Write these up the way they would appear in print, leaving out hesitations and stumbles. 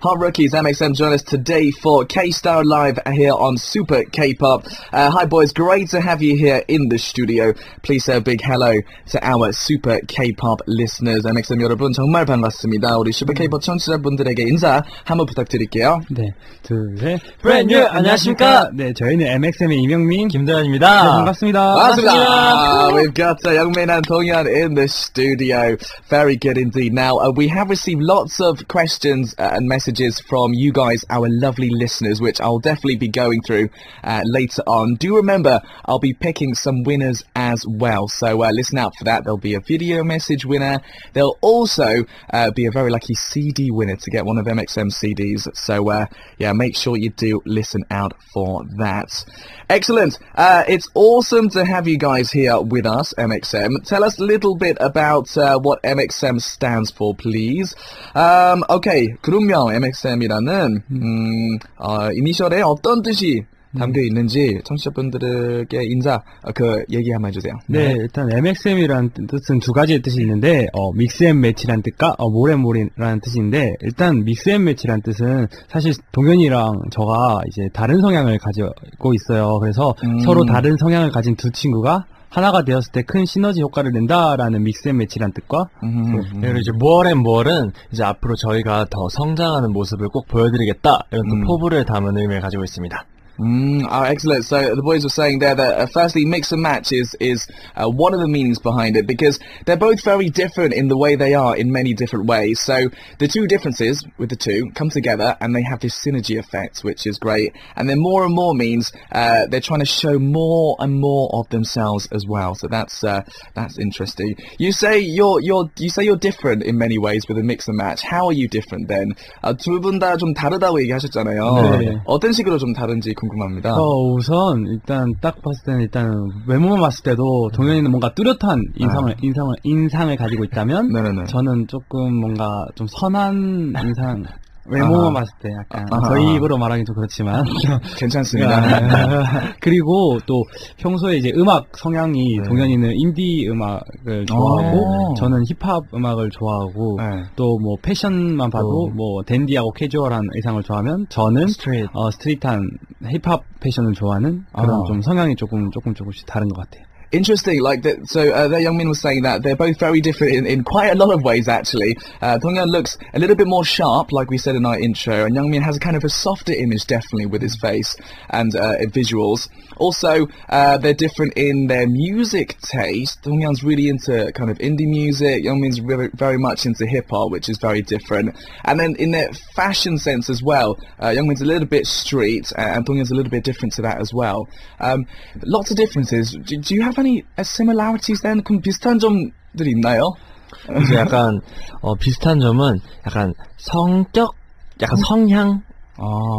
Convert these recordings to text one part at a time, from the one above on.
Hot Rookies, MXM join us today for K-Star Live here on Super K-Pop. Hi boys, great to have you here in the studio. Please say a big hello to our Super K-Pop listeners. MXM 여러분 정말 반갑습니다. 우리 Super K-Pop 청취자분들에게 인사 한번 부탁드릴게요. 네, 둘, 셋. Brand new, 안녕하십니까? 네, 저희는 MXM의 이명민, 김도현입니다. 네, 반갑습니다. 반갑습니다. We've got Youngmin and Donghyun in the studio. Very good indeed. Now, we have received lots of questions and messages from you guys, our lovely listeners, which I'll definitely be going through later on. Do remember, I'll be picking some winners as well, so listen out for that. There'll be a video message winner. There'll also be a very lucky CD winner to get one of MXM CDs, so yeah, make sure you do listen out for that. Excellent. It's awesome to have you guys here with us, MXM. Tell us a little bit about what MXM stands for, please. Okay, 그룹명 MXM이라는 이니셜에 어떤 뜻이 담겨 있는지 청취자분들에게 얘기 한번 해주세요. 네, 일단 MXM이라는 뜻은 두 가지의 뜻이 있는데, 믹스앤매치라는 뜻과 몰앤몰이라는 뜻인데, 일단 믹스앤매치라는 뜻은 사실 동현이랑 저가 이제 다른 성향을 가지고 있어요. 그래서 서로 다른 성향을 가진 두 친구가 하나가 되었을 때 큰 시너지 효과를 낸다라는 믹스앤매치라는 뜻과 그리고 이제 무얼앤무얼은 이제 앞으로 저희가 더 성장하는 모습을 꼭 보여드리겠다 이런 또 포부를 담은 의미를 가지고 있습니다. Excellent. So the boys were saying there that firstly, mix and match is one of the meanings behind it, because they're both very different in the way they are in many different ways. So the two differences with the two come together and they have this synergy effect, which is great. And then more and more means they're trying to show more and more of themselves as well. So that's interesting. You say you're different in many ways with a mix and match. How are you different then? 두 분 다 좀 다르다고 얘기하셨잖아요. 네. 어떤 식으로 좀 다른지 궁금합니다. 우선 일단 딱 봤을 때는 일단 외모만 봤을 때도 동현이는 뭔가 뚜렷한 인상을 가지고 있다면 네네네. 저는 조금 뭔가 좀 선한 인상. 외모만 봤을 때 약간 저희 입으로 말하기 좀 그렇지만 괜찮습니다. 그리고 또 평소에 이제 음악 성향이 동현이는 인디 음악을 좋아하고 저는 힙합 음악을 좋아하고 또 뭐 패션만 봐도 뭐 댄디하고 캐주얼한 의상을 좋아하면 저는 스트릿한 힙합 패션을 좋아하는 그런 좀 성향이 조금씩 다른 것 같아요. Interesting, like that. So there, Youngmin was saying that they're both very different in quite a lot of ways. Actually, Donghyun looks a little bit more sharp, like we said in our intro, and Youngmin has a kind of a softer image, definitely with his face and visuals. Also, they're different in their music taste. Donghyun's really into kind of indie music. Youngmin's very much into hip hop, which is very different. And then in their fashion sense as well, Youngmin's a little bit street, and Donghyun's a little bit different to that as well. Lots of differences. Do you have any similarities then? 그럼 비슷한 점들이 있나요? 이제 약간 비슷한 점은 약간 성격, 약간 성향,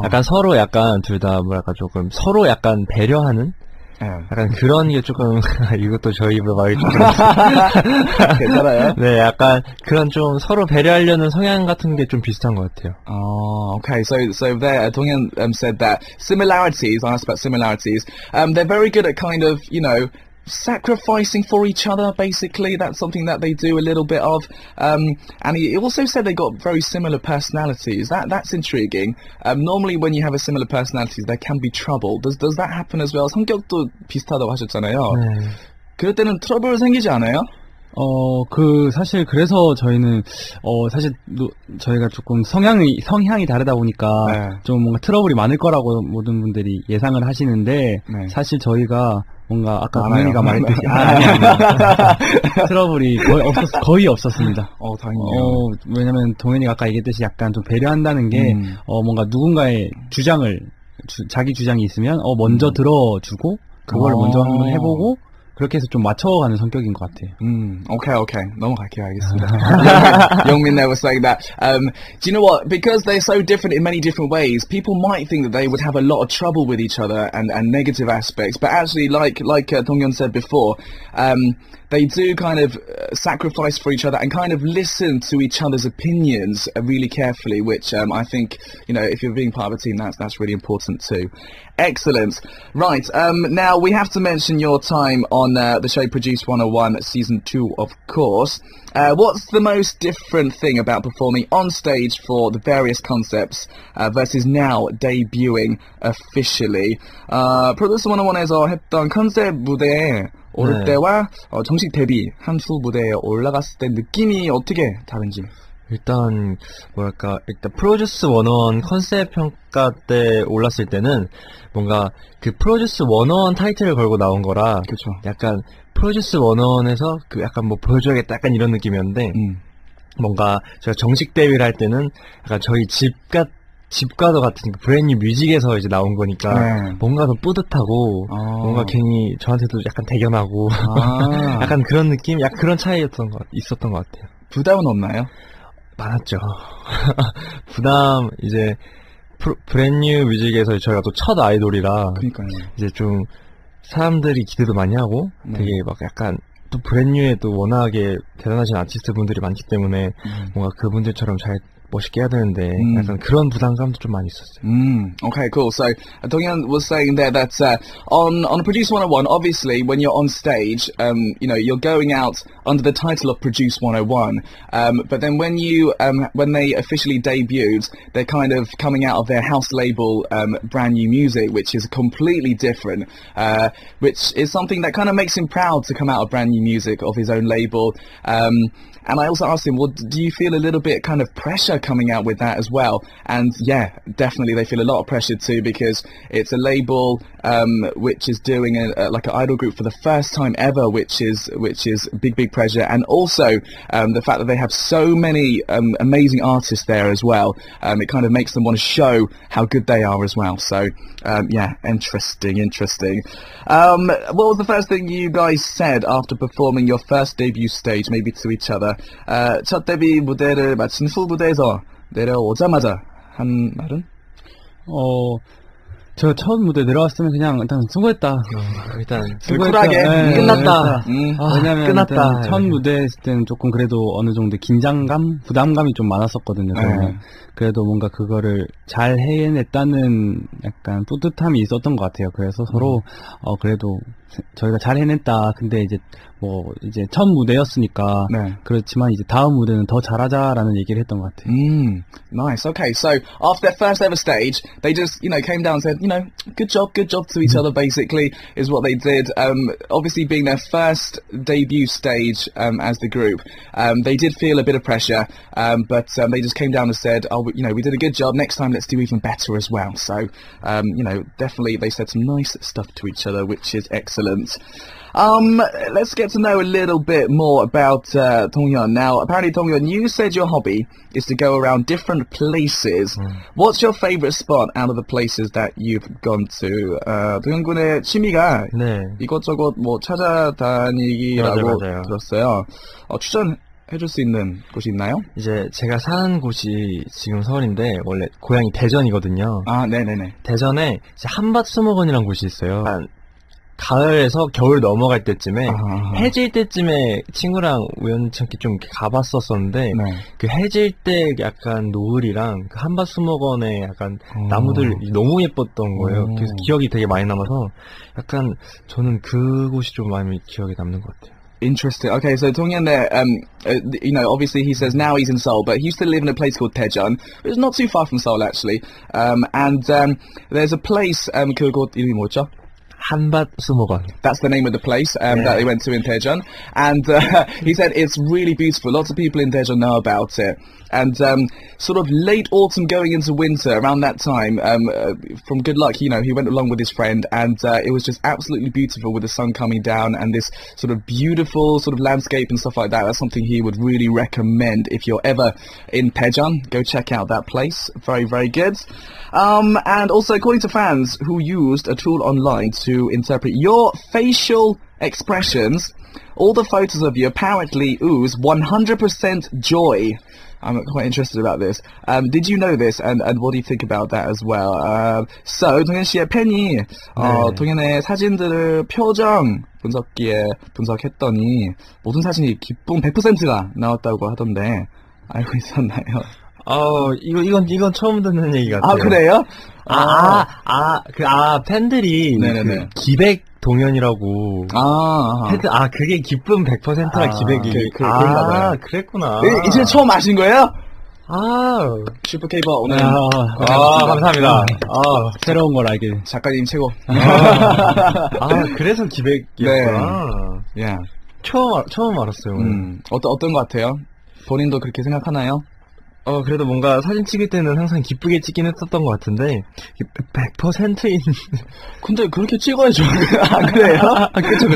약간 서로 약간 둘 다 뭐랄까 조금 서로 약간 배려하는 약간 그런 게 조금 이것도 저희 입으로 말이 조금 괜찮아요? 네, 약간 그런 좀 서로 배려하려는 성향 같은 게 좀 비슷한 것 같아요. Okay. So there, Donghyun said that similarities. I asked about similarities. They're very good at kind of, sacrificing for each other, basically. That's something that they do a little bit of. And he also said they got very similar personalities. That's intriguing. Normally when you have a similar personalities, there can be trouble. Does that happen as well? 성격도 비슷하다고 하셨잖아요. 네. 그럴 때는 트러블 생기지 않아요? 사실 그래서 저희는 사실 저희가 조금 성향이 다르다 보니까 좀 뭔가 트러블이 많을 거라고 모든 분들이 예상을 하시는데 사실 저희가 뭔가 아까 동현이가 말했듯이 트러블이 거의 없었습니다. 다행이네요. 왜냐면 동현이가 아까 얘기했듯이 약간 좀 배려한다는 게 뭔가 누군가의 자기 주장이 있으면 먼저 들어주고 그걸 먼저 한번 해보고 그렇게 해서 좀 맞춰가는 성격인 것 같아요. Okay. 넘어갈게요. 알겠습니다. Youngmin there was saying that. Do you know what? Because they're so different in many different ways, people might think that they would have a lot of trouble with each other and negative aspects. But actually, like Donghyun said before, they do kind of sacrifice for each other and kind of listen to each other's opinions really carefully, which I think, if you're being part of a team, that's really important too. Excellent. Right, now we have to mention your time on on the show Produce 101 Season 2, of course. What's the most different thing about performing on stage for the various concepts versus now debuting officially? Produce 101에서 했던 컨셉 무대에 오를 때와 정식 데뷔 한 수 무대에 올라갔을 때 느낌이 어떻게 다른지. 일단 프로듀스 101 컨셉 평가 때 올랐을 때는 뭔가 그 프로듀스 101 타이틀을 걸고 나온 거라 그쵸. 약간 프로듀스 101에서 그 약간 뭐 보여줘야겠다 약간 이런 느낌이었는데 뭔가 제가 정식 데뷔를 할 때는 약간 저희 집과도 같은 브랜뉴 뮤직에서 이제 나온 거니까 뭔가 더 뿌듯하고 뭔가 괜히 저한테도 약간 대견하고 약간 그런 느낌? 약간 그런 차이였던 있었던 것 같아요. 부담은 없나요? 많았죠. 부담 이제 브랜뉴 뮤직에서 저희가 또 첫 아이돌이라 그러니까요. 이제 좀 사람들이 기대도 많이 하고 되게 막 약간 또 브랜뉴에 또 워낙에 대단하신 아티스트 분들이 많기 때문에 뭔가 그분들처럼 잘 멋있게 해야 되는데 약간 그런 부담감도 좀 많이 있었어요. Okay, cool. So Donghyun was saying there that on Produce 101, obviously when you're on stage, you know, you're going out under the title of Produce 101, but then when they officially debuted, they're kind of coming out of their house label, Brand New Music, which is completely different, which is something that kind of makes him proud to come out of Brand New Music, of his own label. And I also asked him, well, do you feel a little bit kind of pressure coming out with that as well? And yeah, definitely they feel a lot of pressure too, because it's a label which is doing like an idol group for the first time ever, which is big pressure. And also the fact that they have so many amazing artists there as well, it kind of makes them want to show how good they are as well. So yeah, interesting. What was the first thing you guys said after performing your first debut stage, maybe to each other? 첫 데뷔 무대를 마친 후 무대에서 내려오자마자 한 말은? 저 첫 무대 내려왔으면 그냥 일단 수고했다. 일단 쿨하게 끝났다. 왜냐면 끝났다. 첫 무대 했을 때는 조금 그래도 어느 정도 긴장감, 부담감이 좀 많았었거든요. 그래도 뭔가 그거를 잘 해냈다는 약간 뿌듯함이 있었던 것 같아요. 그래서 서로 그래도 저희가 잘 해냈다. 근데 이제 이제 첫 무대였으니까 그렇지만 이제 다음 무대는 더 잘하자라는 얘기를 했던 것 같아요. Nice. Okay, so after their first ever stage, they just came down and said, good job to each other. Basically, is what they did. Obviously, being their first debut stage as the group, they did feel a bit of pressure, but they just came down and said, we did a good job. Next time, let's do even better as well. So, definitely they said some nice stuff to each other, which is excellent. Let's get to know a little bit more about Donghyun. Now, apparently, Donghyun, you said your hobby is to go around different places. What's your favorite spot out of the places that you've gone to? 동현 군의 취미가 이것저것 찾아다니기라고 맞아요. 들었어요. 추천해줄 수 있는 곳이 있나요? 이제 제가 사는 곳이 지금 서울인데 원래 고향이 대전이거든요. 아, 네네네. 대전에 이제 한밭수목원이라는 곳이 있어요. 가을에서 겨울 넘어갈 때쯤에 해질 때쯤에 친구랑 우연찮게 좀 가봤었었는데 그 해질 때 약간 노을이랑 그 한밭수목원에 약간 나무들 너무 예뻤던 거예요. 그래서 기억이 되게 많이 남아서 약간 저는 그곳이 좀 많이 기억에 남는 것 같아요. Interesting. Okay, so Donghyun there, obviously he says now he's in Seoul, but he used to live in a place called Daejeon. It's not too far from Seoul actually. And there's a place 그곳 이름이 뭐죠? 한밭수목원. That's the name of the place that they went to in Daejeon. And he said it's really beautiful. Lots of people in Daejeon know about it. And sort of late autumn going into winter, around that time, from good luck, he went along with his friend, and it was just absolutely beautiful with the sun coming down and this sort of beautiful sort of landscape and stuff like that. That's something he would really recommend if you're ever in Daejeon. Go check out that place. Very, very good. And also, according to fans who used a tool online to interpret your facial expressions, all the photos of you apparently ooze 100% joy. I'm quite interested about this. Did you know this? And what do you think about that as well? So, 동현 씨의 팬이 동현의 사진들을 표정 분석기에 분석했더니 모든 사진이 기쁨 100%가 나왔다고 하던데 알고 있었나요? 이건 처음 듣는 얘기 같아요. 아, 그래요? 팬들이 그 기백 동현이라고. 그게 기쁨 100%라 기백이. 그런가 봐요. 그랬구나. 이제 처음 아신 거예요? 슈퍼 K-pop 오늘. 감사합니다. 새로운 걸 알게. 작가님 최고. 그래서 기백이었구나. 네. 처음 알았어요. 어떤 것 같아요? 본인도 그렇게 생각하나요? 그래도 뭔가 사진 찍을 때는 항상 기쁘게 찍긴 했었던 것 같은데, 100%인. 근데 그렇게 찍어야죠. 그래요? 그쵸.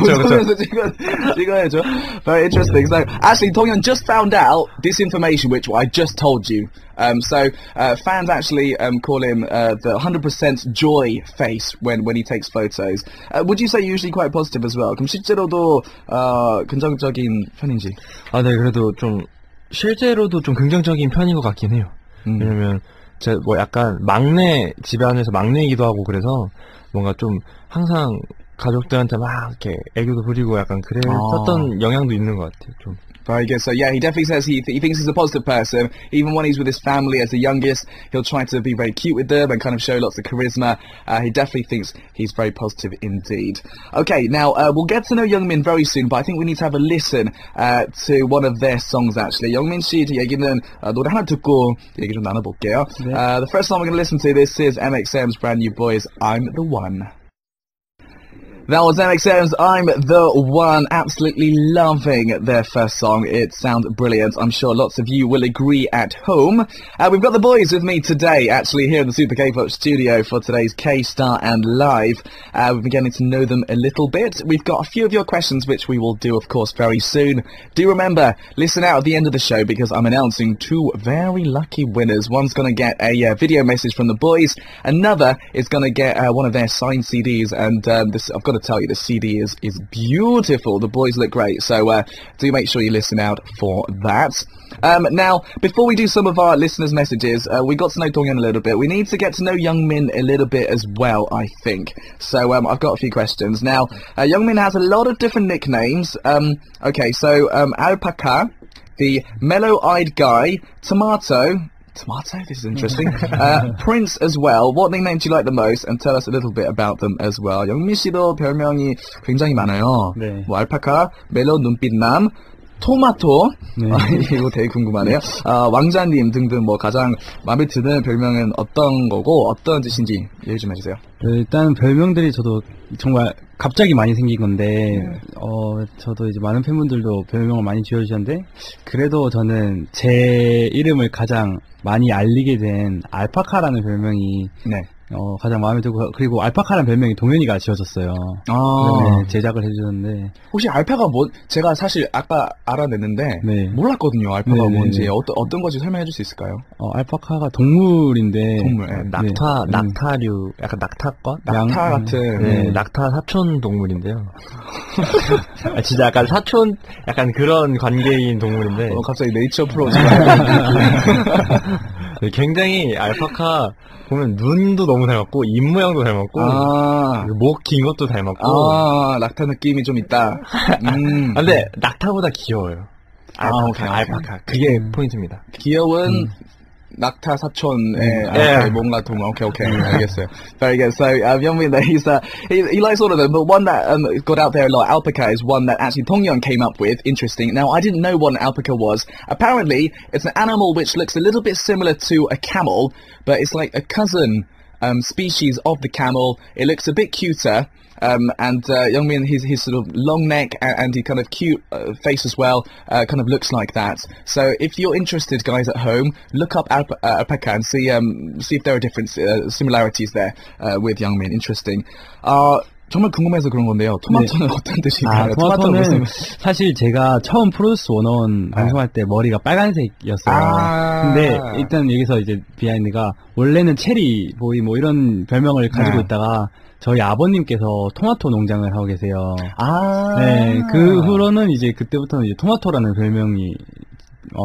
찍어야죠. Very interesting. So, actually, Donghyun just found out this information which I just told you. Fans actually call him the 100% joy face when he takes photos. Would you say usually quite positive as well? 그럼 실제로도 긍정적인 편인지? 네, 그래도 좀 실제로도 좀 긍정적인 편인 것 같긴 해요. 왜냐면 제가 뭐 약간 집안에서 막내이기도 하고 그래서 뭔가 좀 항상 가족들한테 막 이렇게 애교도 부리고 약간 그랬었던 영향도 있는 것 같아요. 좀. Very good. So yeah, he definitely says he thinks he's a positive person. Even when he's with his family as the youngest, he'll try to be very cute with them and kind of show lots of charisma. He definitely thinks he's very positive indeed. Okay, now we'll get to know Youngmin very soon, but I think we need to have a listen to one of their songs actually. Youngmin 씨 얘기는 노래 하나 듣고 얘기 좀 나눠볼게요. The first song we're going to listen to, this is MXM's brand new Boys, I'm the One. That was MXM's I'm the One. Absolutely loving their first song. It sounds brilliant. I'm sure lots of you will agree at home. We've got the boys with me today, actually here in the Super K-pop studio for today's K-Star and Live. We've been getting to know them a little bit. We've got a few of your questions, which we will do, of course, very soon. Do remember, listen out at the end of the show because I'm announcing two very lucky winners. One's going to get a video message from the boys. Another is going to get one of their signed CDs. And I've got to tell you, the CD is beautiful. The boys look great, so do make sure you listen out for that. Now, before we do some of our listeners' messages, we got to know Donghyun a little bit. We need to get to know Youngmin a little bit as well, I think. So I've got a few questions. Now, Youngmin has a lot of different nicknames. Okay, so Alpaca, the mellow-eyed guy, Tomato, this is interesting. Prince as well. What nickname do you like the most? And tell us a little bit about them as well. 영민 씨도 별명이 굉장히 많아요. 네. 뭐 알파카, 멜로 눈빛남, 토마토. 네. 이거 되게 궁금하네요. 왕자님 등등 뭐 가장 마음에 드는 별명은 어떤 거고 어떤 뜻인지 얘기 좀 해주세요. 일단 별명들이 저도 정말 갑자기 많이 생긴 건데 저도 이제 많은 팬분들도 별명을 많이 지어주셨는데 그래도 저는 제 이름을 가장 많이 알리게 된 알파카라는 별명이 가장 마음에 들고 그리고 알파카라는 별명이 동현이가 지어줬어요. 네, 제작을 해주셨는데 혹시 알파가 뭐 제가 사실 아까 알아냈는데 몰랐거든요. 알파가 뭔지 어떤 건지 설명해 줄 수 있을까요? 알파카가 동물인데 낙타류 약간 낙타과 낙타 같은 낙타 사촌 동물인데요. 진짜 약간 사촌 약간 그런 관계인 동물인데 갑자기 네이처 프로 굉장히 알파카 보면 눈도 너무 닮았고 입 모양도 닮았고 목 긴 것도 닮았고 낙타 느낌이 좀 있다. 근데 낙타보다 귀여워요. 알파카 그게 포인트입니다. 귀여운 낙타 사촌의 뭔가 동물. 오케이. 알겠어요. Very good. So Youngmin, he likes all of them, but one that got out there a lot, alpaca, is one that actually Donghyun came up with. Interesting. Now, I didn't know what an alpaca was. Apparently, it's an animal which looks a little bit similar to a camel, but it's like a cousin species of the camel. It looks a bit cuter. And Youngmin, his sort of long neck and he kind of cute face as well, kind of looks like that. So if you're interested, guys at home, look up alpaca and see if there are different similarities there with Youngmin. Interesting. 정말 궁금해서 그런 건데요. 토마토는 어떤 뜻인가요? 토마토는 사실 제가 처음 프로듀스 101 방송할 때 머리가 빨간색이었어요. 근데 일단 여기서 이제 비하인드가 원래는 체리 보이 뭐 이런 별명을 가지고 있다가 저희 아버님께서 토마토 농장을 하고 계세요. 네, 그 후로는 이제 그때부터는 이제 토마토라는 별명이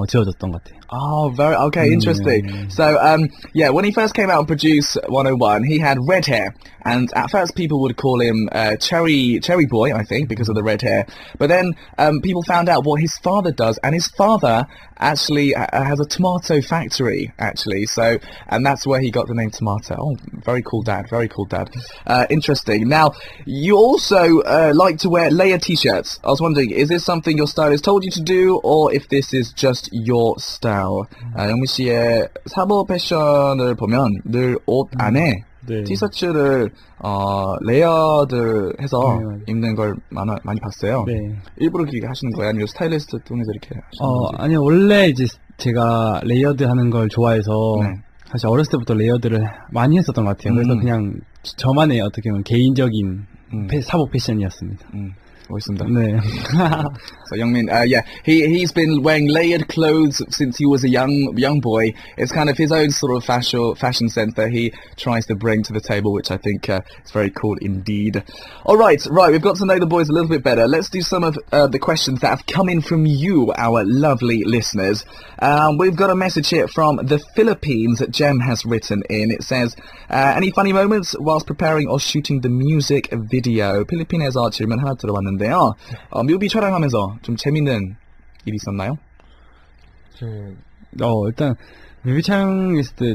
지어졌던 것 같아요. Oh, very okay, interesting. So, yeah, when he first came out and produced 101, he had red hair, and at first people would call him Cherry Boy, I think, because of the red hair. But then people found out what his father does, and his father actually has a tomato factory, actually. So, and that's where he got the name Tomato. Oh, very cool, Dad. Very cool, Dad. Interesting. Now, you also like to wear layered T-shirts. I was wondering, is this something your stylist told you to do, or if this is just your style? 영미 씨의 사보 패션을 보면 늘 옷 안에 네. 티셔츠를 레이어드 해서 입는 걸 많이 봤어요. 네. 일부러 그렇게 하시는 거예요? 아니면 스타일리스트 통해서 이렇게 하시는 거지? 아니요, 원래 이제 제가 레이어드 하는 걸 좋아해서 네. 사실 어렸을 때부터 레이어드를 많이 했었던 것 같아요. 그래서 그냥 저만의 어떻게 보면 개인적인 사보 패션이었습니다. 멋있습니다. 네. So Youngmin, yeah, he's been wearing layered clothes since he was a young boy. It's kind of his own sort of fashion sense that he tries to bring to the table, which I think is very cool indeed. All right, we've got to know the boys a little bit better. Let's do some of the questions that have come in from you, our lovely listeners. We've got a message here from the Philippines that Jem has written in. It says, any funny moments whilst preparing or shooting the music video? 필리핀에서 질문 하나 들어봤는데요. 뮤비 촬영하면서 좀 재밌는 일이 있었나요? 일단 뮤비 촬영했을 때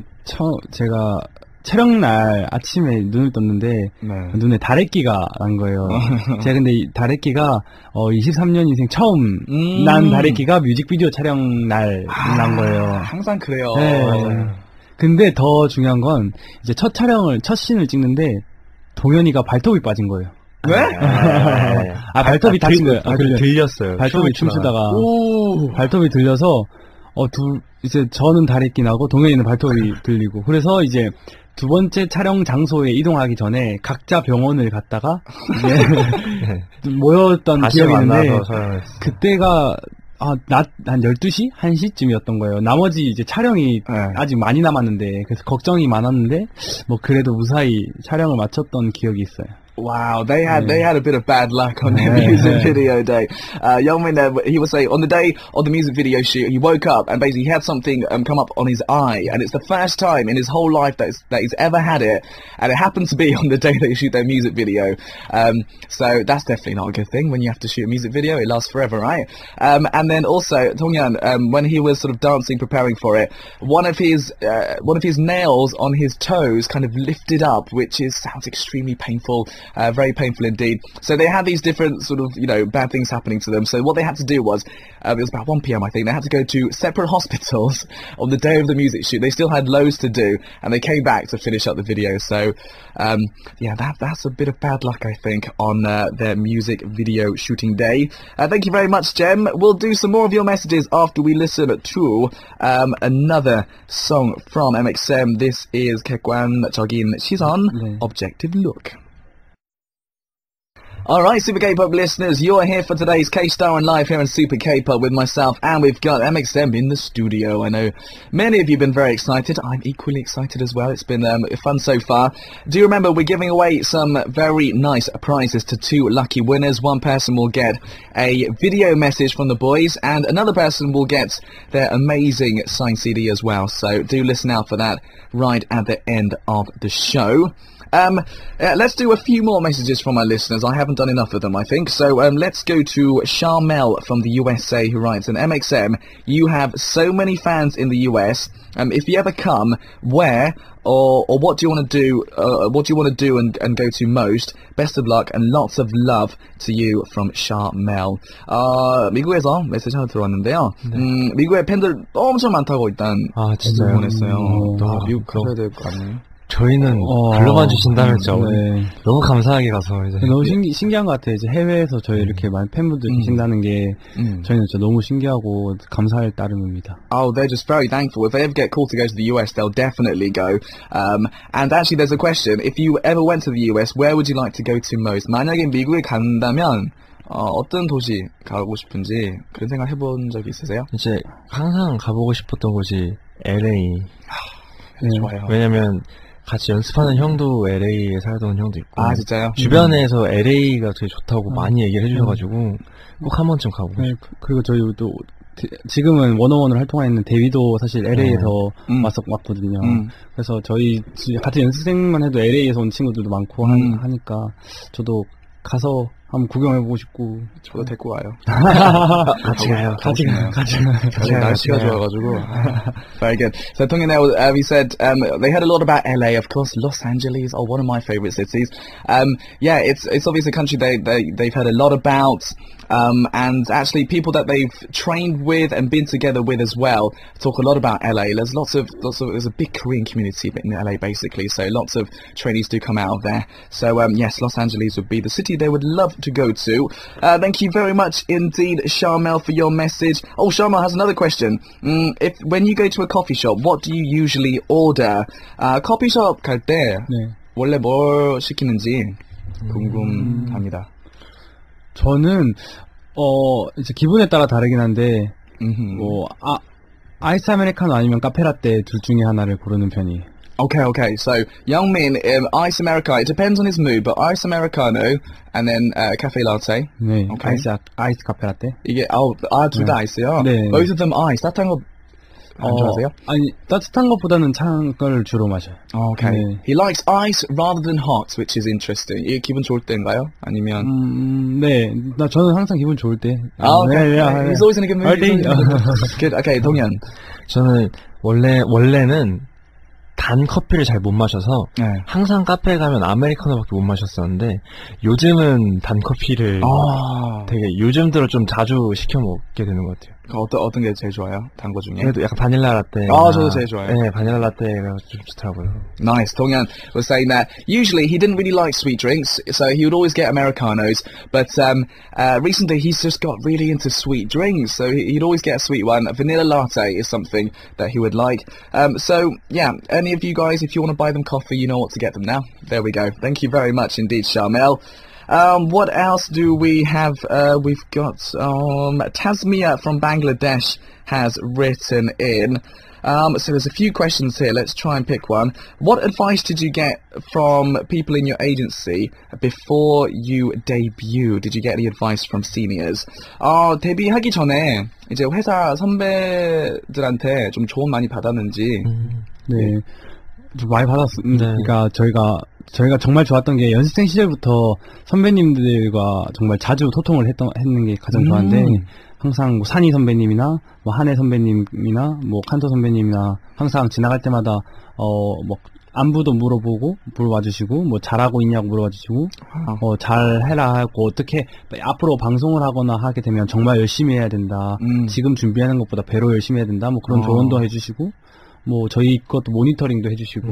제가 촬영날 아침에 눈을 떴는데 눈에 다래끼가 난 거예요. 제가 근데 이 다래끼가 23년 인생 처음 난 다래끼가 뮤직비디오 촬영날 난 거예요. 항상 그래요. 네. 근데 더 중요한 건 이제 첫 씬을 찍는데 동현이가 발톱이 빠진 거예요. 왜? 발톱이 다친 거예요. 들렸어요. 발톱이 춤추다가 발톱이 들려서 이제 저는 다래끼 나고 동현이는 발톱이 들리고 그래서 이제 두 번째 촬영 장소에 이동하기 전에 각자 병원을 갔다가 이제 모였던 기억이 있는데 그때가 낮 한 12시? 1시쯤이었던 거예요. 나머지 이제 촬영이 아직 많이 남았는데 그래서 걱정이 많았는데 뭐 그래도 무사히 촬영을 마쳤던 기억이 있어요. Wow, they had a bit of bad luck on their music video day. Youngmin, he was saying on the day of the music video shoot, he woke up and basically he had something come up on his eye, and it's the first time in his whole life that he's ever had it, and it happened to be on the day they shoot their music video. So that's definitely not a good thing when you have to shoot a music video. It lasts forever, right? And then also Tongyan, when he was sort of dancing, preparing for it, one of his nails on his toes kind of lifted up, which sounds extremely painful. Very painful indeed. So they had these different sort of, bad things happening to them. So what they had to do was, it was about 1 p.m. I think, they had to go to separate hospitals on the day of the music shoot. They still had loads to do, and they came back to finish up the video. So, yeah, that's a bit of bad luck, I think, on their music video shooting day. Thank you very much, Jem. We'll do some more of your messages after we listen to another song from MXM. This is Kekwan Chogin Shizon, Objective Look. Alright, Super K-Pop listeners, you're here for today's K-Star and Live here in Super K-Pop with myself, and we've got MXM in the studio. I know many of you have been very excited. I'm equally excited as well. It's been fun so far. Do you remember we're giving away some very nice prizes to 2 lucky winners. One person will get a video message from the boys, and another person will get their amazing signed CD as well. So do listen out for that right at the end of the show. Let's do a few more messages from our listeners. I haven't done enough of them, I think. So let's go to Charmel from the USA, who writes, in MXM, you have so many fans in the US. If you ever come, where or what do you want to do? What do you want to do and go to most? Best of luck and lots of love to you from Charmel. 미국에서 메시지 하나 들어왔는데요. 미국에 팬들 엄청 많다고 일단 진짜요? 보냈어요. 미국 가셔야 될 거 아니에요? 저희는 불러만 주신다면 진짜 너무 감사하게 가서 이제 너무 신기한 것 같아요. 이제 해외에서 저희 이렇게 많은 팬분들이 계신다는 게 저희는 진짜 너무 신기하고 감사할 따름입니다. Oh, they're just very thankful. If they ever get called to go to the US, they'll definitely go. And actually, there's a question. If you ever went to the US, where would you like to go to most? 만약에 미국에 간다면 어떤 도시 가고 싶은지 그런 생각 해본 적이 있으세요? 이제 항상 가보고 싶었던 곳이 LA. 좋아요. 왜냐면 같이 연습하는 형도 LA에 살던 형도 있고. 진짜요? 주변에서 LA가 되게 좋다고 많이 얘기를 해주셔가지고 꼭 한 번쯤 가보고 싶어요. 그리고 저희 또 지금은 원어원으로 활동하고 있는 데뷔도 사실 LA에서 왔거든요. 그래서 저희 같은 연습생만 해도 LA에서 온 친구들도 많고 하니까 저도 가서 한번 구경해보고 싶고. 저도 데리고 와요. 같이 가요. 같이 가요. 날씨가 좋아가지고. Very good. So talking now, we said they heard a lot about LA, of course. Los Angeles, one of my favorite cities. Yeah, it's obviously a country they've heard a lot about. And actually people that they've trained with and been together with as well talk a lot about LA. There's there's a big Korean community in LA basically, so lots of trainees do come out of there. So yes, Los Angeles would be the city they would love to go to. Thank you very much indeed, Sharmel, for your message. Oh, Sharmel has another question. When you go to a coffee shop, what do you usually order? Coffee shop 갈 때 원래 뭘 시키는지 궁금합니다. 저는 이제 기분에 따라 다르긴 한데 아이스 아메리카노 아니면 카페라떼 둘 중에 하나를 고르는 편이에요. Okay. So, Youngmin, ice americano. It depends on his mood, but ice americano and then cafe latte. 네, Okay. 아이스 카페라떼. 이게 둘 다 ice요. 네. Both of them ice. 따뜻한 거 안 좋아하세요? 아니, 따뜻한 것보다는 찬 걸 주로 마셔요. Okay. 네. He likes ice rather than hot, which is interesting. 이게 기분 좋을 때인가요? 아니면? 네. 저는 항상 기분 좋을 때. Okay. He's always in a good mood. Good. Okay, 동현. 저는 원래는 단 커피를 잘 못 마셔서 항상 카페에 가면 아메리카노밖에 못 마셨었는데 요즘은 단 커피를 되게 요즘 들어 좀 자주 시켜 먹게 되는 것 같아요. 어떤 게 제일 좋아요? 단 거 중에? 그래도 약간 바닐라 라떼. 저도 제일 좋아요. 네, 바닐라 라떼가 좀 좋더라고요. Nice. 동현 was saying that usually he didn't really like sweet drinks, so he would always get Americanos, but recently he's just got really into sweet drinks, so he'd always get a sweet one. A vanilla latte is something that he would like. So, yeah, any of you guys, if you want to buy them coffee, you know what to get them now. There we go. Thank you very much indeed, Sharmel. What else do we have? We've got Tasmia from Bangladesh has written in. So there's a few questions here. Let's try and pick one. What advice did you get from people in your agency before you debut? Did you get any advice from seniors? 데뷔하기 전에 이제 회사 선배들한테 좀 조언 많이 받았는지. 네, 좀 많이 받았습니다. 그러니까 저희가 정말 좋았던 게 연습생 시절부터 선배님들과 정말 자주 소통을 했는 게 가장 좋았는데 항상 뭐 산이 선배님이나 뭐 한혜 선배님이나 뭐 칸토 선배님이나 항상 지나갈 때마다 뭐 안부도 물어봐 주시고 뭐 잘하고 있냐고 물어봐 주시고 잘해라 하고 어떻게 앞으로 방송을 하거나 하게 되면 정말 열심히 해야 된다. 지금 준비하는 것보다 배로 열심히 해야 된다. 뭐 그런 조언도 해주시고 뭐 저희 것도 모니터링도 해주시고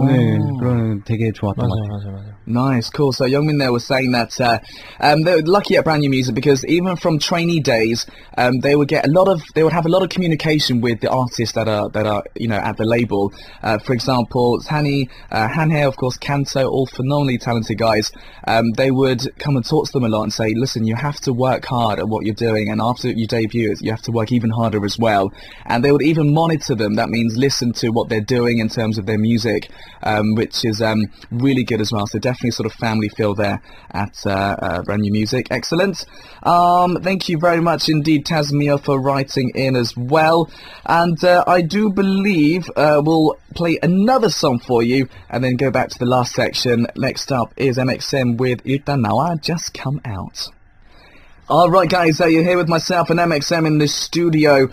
네, 그런 되게 좋았던 것 같아요. 맞아. Nice, cool. So Youngmin there was saying that they were lucky at Brand New Music because even from trainee days, they would have a lot of communication with the artists that are at the label. For example, Hani, Hanhae, of course, Kanto, all phenomenally talented guys. They would come and talk to them a lot and say, listen, you have to work hard at what you're doing, and after you debut, you have to work even harder as well. And they would even monitor them. That means listen to what they're doing in terms of their music, which is really good as well. So definitely sort of family feel there at Brand New Music. Excellent. Thank you very much indeed, Tasmia, for writing in as well. And I do believe we'll play another song for you and then go back to the last section. Next up is MXM with 일단 나와, Just Come Out. Alright guys, you're here with myself and MXM in the studio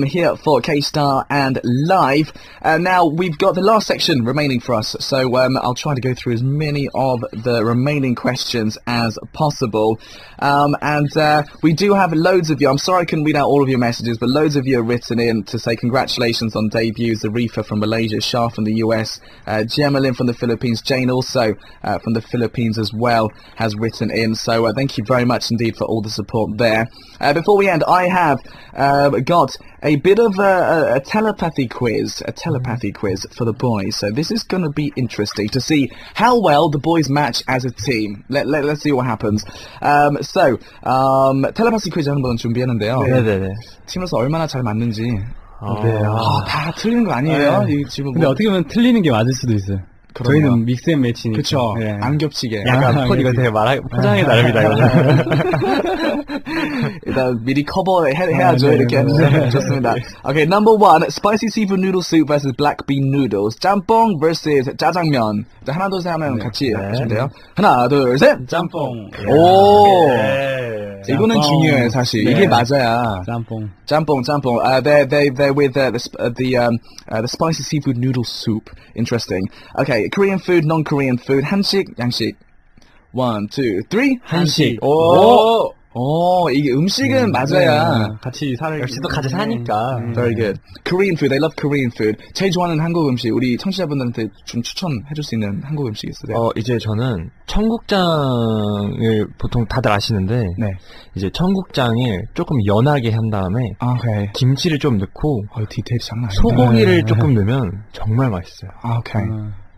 here for K-Star and Live. Now we've got the last section remaining for us, so I'll try to go through as many of the remaining questions as possible. And we do have loads of you. I'm sorry I couldn't read out all of your messages, but loads of you have written in to say congratulations on debuts. Arifa from Malaysia, Shah from the US, Gemalyn from the Philippines, Jane also from the Philippines as well has written in. So thank you very much indeed for all the support there. Before we end, I have got a bit of a telepathy quiz for the boys. So this is going to be interesting to see how well the boys match as a team. Let's see what happens. So telepathy quiz 한번 준비했는데요. 네네네. 팀으로서 얼마나 잘 맞는지. 네. 다 틀리는 거 아니에요? 이 질문. 근데 어떻게 보면 틀리는 게 맞을 수도 있어요. 그러네요. 저희는 믹스앤 매치니까. 그쵸. 네. 안 겹치게. 약간 이거 되게 포장이 다릅니다. 이거는. 일단 미리 해야죠. 네, 이렇게. 네. 좋습니다. Okay, number one, spicy seafood noodle soup versus black bean noodles. 짬뽕 versus 짜장면. 자, 하나, 둘, 셋 하면 같이 하시면 돼요. 하나, 둘, 셋. 짬뽕. 오. 네. 이거는 짬뽕. 중요해, 사실. 네. 이게 맞아야. 짬뽕. 짬뽕. They're with the spicy seafood noodle soup. Interesting. Okay, Korean food, non-Korean food. 한식, 양식. 1, 2, 3. 한식. 이게 음식은 맞아야. 같이 살을. 역시 또 같이 사니까. Very good. Korean food, they love Korean food. 제일 좋아하는 한국 음식, 우리 청취자분들한테 좀 추천해줄 수 있는 한국 음식 있으세요? 이제 저는 청국장을 보통 다들 아시는데, 네. 이제 청국장을 조금 연하게 한 다음에, 오케이. 김치를 좀 넣고, 디테일이 장난 아니야. 소고기를 조금 넣으면 정말 맛있어요. Okay.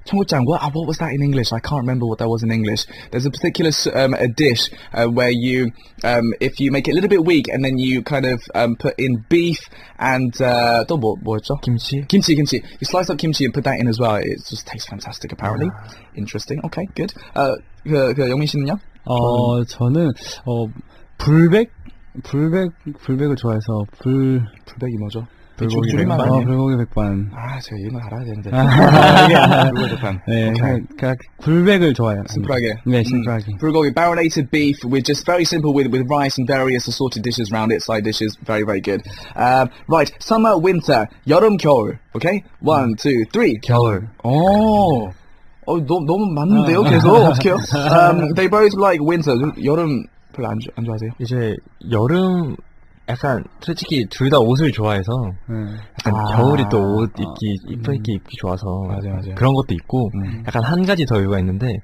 청국장, what was that in English? I can't remember what that was in English. There's a particular a dish where you, if you make it a little bit weak and then you kind of put in beef and 또 뭐였죠? 김치? Kimchi. You slice up kimchi and put that in as well. It just tastes fantastic, apparently. Interesting. Okay, good. 영민 씨는요? 저는 불백을 좋아해서 불백이 뭐죠? 불고기 줄임말 백반. 아니에요? 불고기 백반. 제가 이런 거 알아야 되는데. 불고기 백반. 네, Okay. 그냥 불백을 좋아해요. 심플하게. 네, 심플하게. 불고기, marinated beef with just very simple with rice and various assorted dishes around it, side dishes, very, very good. Right, summer, winter, 여름, 겨울. Okay? 1, 2, 3. 겨울. 너무 맞는데요, 계속. 어떡해요? They both like winter. 여름 별로 안 좋아하세요? 이제 여름 약간 솔직히 둘 다 옷을 좋아해서 약간 겨울이 또 옷 이쁘게 입기 좋아서 맞아요. 그런 것도 있고 약간 한 가지 더 이유가 있는데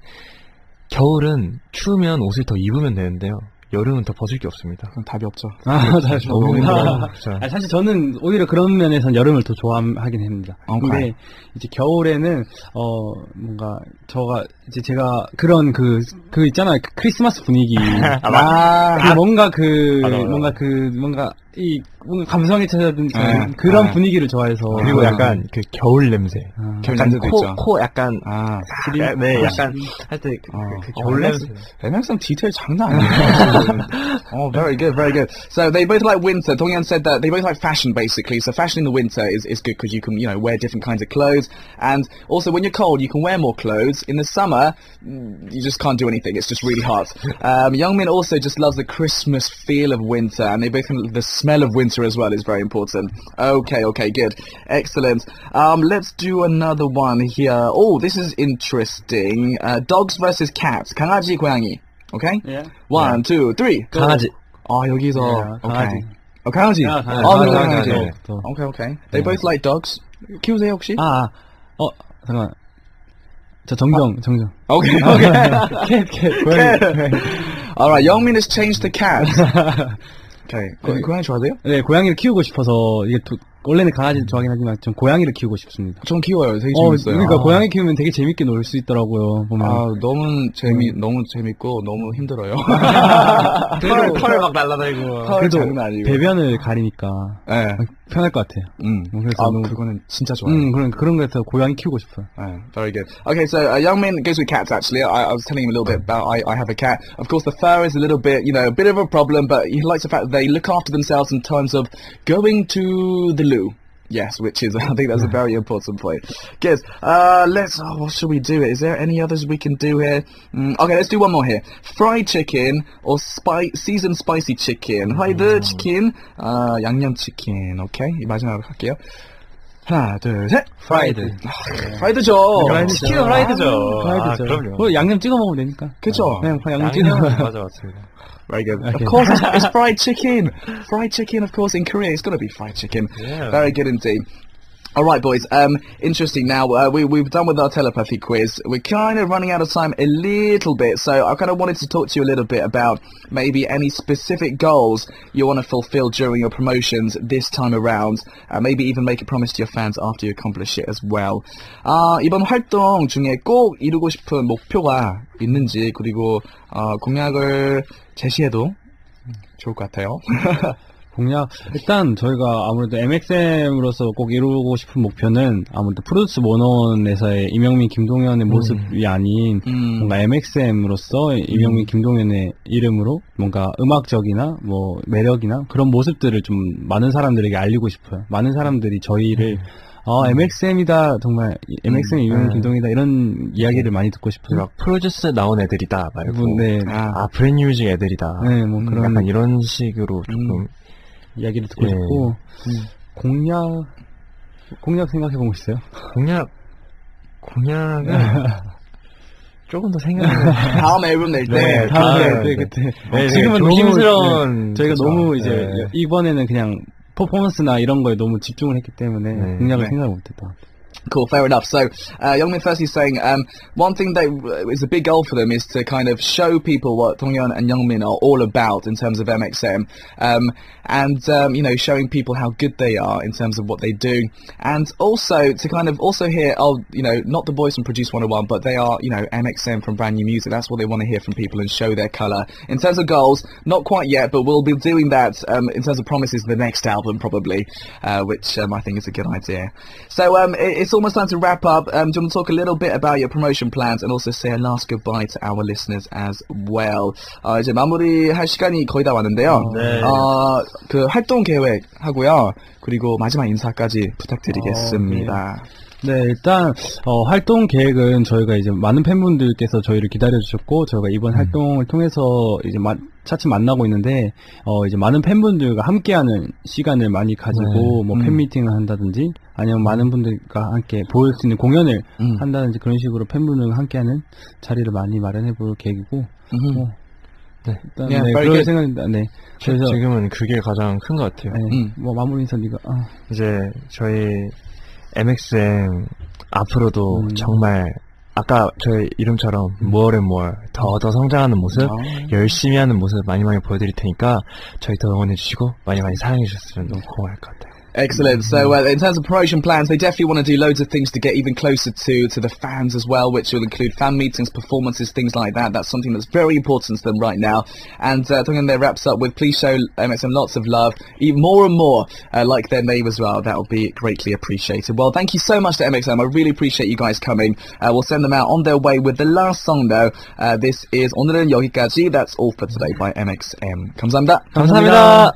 겨울은 추우면 옷을 더 입으면 되는데요. 여름은 더 벗을 게 없습니다. 그럼 답이 없죠. 너무 힘들어요. 사실 저는 오히려 그런 면에서는 여름을 더 좋아하긴 합니다. 근데 이제 겨울에는 뭔가 제가 그런 그 있잖아요. 그 크리스마스 분위기. 뭔가 감성에 찾아든 그런 분위기를 좋아해서 그리고 약간 그 겨울 냄새. 겨울 냄새도 있죠. 코 약간 네, 약간 할 때 그 겨울 냄새. MXM 디테일 장난 아니에요. Very good, very good. So they both like winter. Donghyun said that they both like fashion, basically. So fashion in the winter is good because you can, wear different kinds of clothes. And also when you're cold, you can wear more clothes. In the summer, you just can't do anything. It's just really hot. Youngmin also just loves the Christmas feel of winter. And they both the smell of winter as well is very important. Okay, good. Excellent. Let's do another one here. This is interesting. Dogs versus cats. 강아지, 고양이. Okay? Yeah. 1, 2, 3. 강아지. 여기서. 강아지. 강아지. 강아지. Okay. They both like dogs. 키우세요, 혹시? 잠깐만. 저 정정. Okay. cat. Alright, Youngmin has changed to cat. Okay. 고양이 좋아하세요? 네, 고양이를 키우고 싶어서 원래는 강아지를 좋아하긴 하지만 전 고양이를 키우고 싶습니다. 전 키워요. 되게 재밌어요. 그러니까 고양이 키우면 되게 재밌게 놀 수 있더라고요. 보면. 너무 재밌고 너무 힘들어요. 털 막 날라다니고. 털 장난 아니고. 배변을 가리니까 네. 편할 것 같아요. 그래서 그거는 진짜 좋아요. 그런 거에서 고양이 키우고 싶어요. Very good. Okay, so Youngmin goes with cats actually. I was telling him a little bit about I have a cat. Of course, the fur is a little bit, a bit of a problem, but he likes the fact that they look after themselves in terms of going to the loo. Yes, which is, I think that's a very important point. Good. What should we do? Is there any others we can do here? Okay, let's do one more here. Fried chicken or seasoned spicy chicken. Fried chicken, 양념 치킨. Okay, 이 마지막으로 갈게요. 하나, 둘, 셋. 프라이드. 프라이드죠. 치킨은 프라이드죠. 프라이드죠. 그럼요. 양념 찍어 먹으면 되니까. 그죠? 그냥 양념 찍어 먹으면 맞습니다. Very good. Okay. Of course, it's fried chicken. Fried chicken, of course, in Korea, it's got to be fried chicken. Yeah. Very good indeed. All right, boys. Interesting. Now we've done with our telepathy quiz. We're kind of running out of time a little bit, so I kind of wanted to talk to you a little bit about maybe any specific goals you want to fulfill during your promotions this time around. Maybe even make a promise to your fans after you accomplish it as well. 이번 활동 중에 꼭 이루고 싶은 목표가 있는지 그리고 공약을 제시해도 좋을 것 같아요. 공약 일단 저희가 아무래도 MXM으로서 꼭 이루고 싶은 목표는 아무래도 프로듀스 101에서의 이명민 김동현의 모습이 아닌 뭔가 MXM으로서 이명민 김동현의 이름으로 뭔가 음악적이나 뭐 매력이나 그런 모습들을 좀 많은 사람들에게 알리고 싶어요. 많은 사람들이 저희를 MXM이다 정말 MXM 이명민 김동현이다 이런 이야기를 많이 듣고 싶어요. 프로듀스 나온 애들이다 말고 네. 브랜뉴뮤직 애들이다. 네, 뭐 그런 약간 이런 식으로 조금 이야기를 듣고 싶고 공약 생각해보고 있어요? 공약은 조금 더 생각해보고 다음 앨범 낼 때. 네, 다음 때 그때. 지금은 조심스러운 저희가 너무 이제 이번에는 그냥 퍼포먼스나 이런 거에 너무 집중을 했기 때문에 공약을 생각을 못했다. Cool, fair enough. So, Youngmin firstly saying, one thing that is a big goal for them is to kind of show people what Donghyun and Youngmin are all about in terms of MXM, and you know, showing people how good they are in terms of what they do, and also to kind of also hear, you know, not the boys from Produce 101, but they are, you know, MXM from Brand New Music. That's what they want to hear from people and show their colour. In terms of goals, not quite yet, but we'll be doing that in terms of promises the next album probably, which I think is a good idea. So it's almost time to wrap up. Do you want to talk a little bit about your promotion plans and also say a last goodbye to our listeners as well? 이제 마무리할 시간이 거의 다 왔는데요. 네. 그 활동 계획 하고요. 그리고 마지막 인사까지 부탁드리겠습니다. 네, 일단 활동 계획은 저희가 이제 많은 팬분들께서 저희를 기다려주셨고 저희가 이번 활동을 통해서 이제 차츰 만나고 있는데 이제 많은 팬분들과 함께하는 시간을 많이 가지고 뭐 팬미팅을 한다든지 아니면 많은 분들과 함께 보일 수 있는 공연을 한다든지 그런 식으로 팬분들과 함께하는 자리를 많이 마련해볼 계획이고 네. 일단 그런 생각입니다. 네. 그래서 지금은 그게 가장 큰 것 같아요. 네. 뭐 마무리 인사 네가 이제 저희 MXM 앞으로도 정말 아까 저희 이름처럼 more and more 더 성장하는 모습, 열심히 하는 모습 많이 보여드릴 테니까 저희 더 응원해 주시고 많이 사랑해 주셨으면 너무 고마울 것 같아요. Excellent. So in terms of promotion plans, they definitely want to do loads of things to get even closer to the fans as well, which will include fan meetings, performances, things like that. That's something that's very important to them right now. And Donghyun there wraps up with please show MXM lots of love, even more and more, like their name as well. That will be greatly appreciated. Well, thank you so much to MXM. I really appreciate you guys coming. We'll send them out on their way with the last song though. This is 오늘은 여기까지. That's all for today by MXM. 감사합니다. 감사합니다.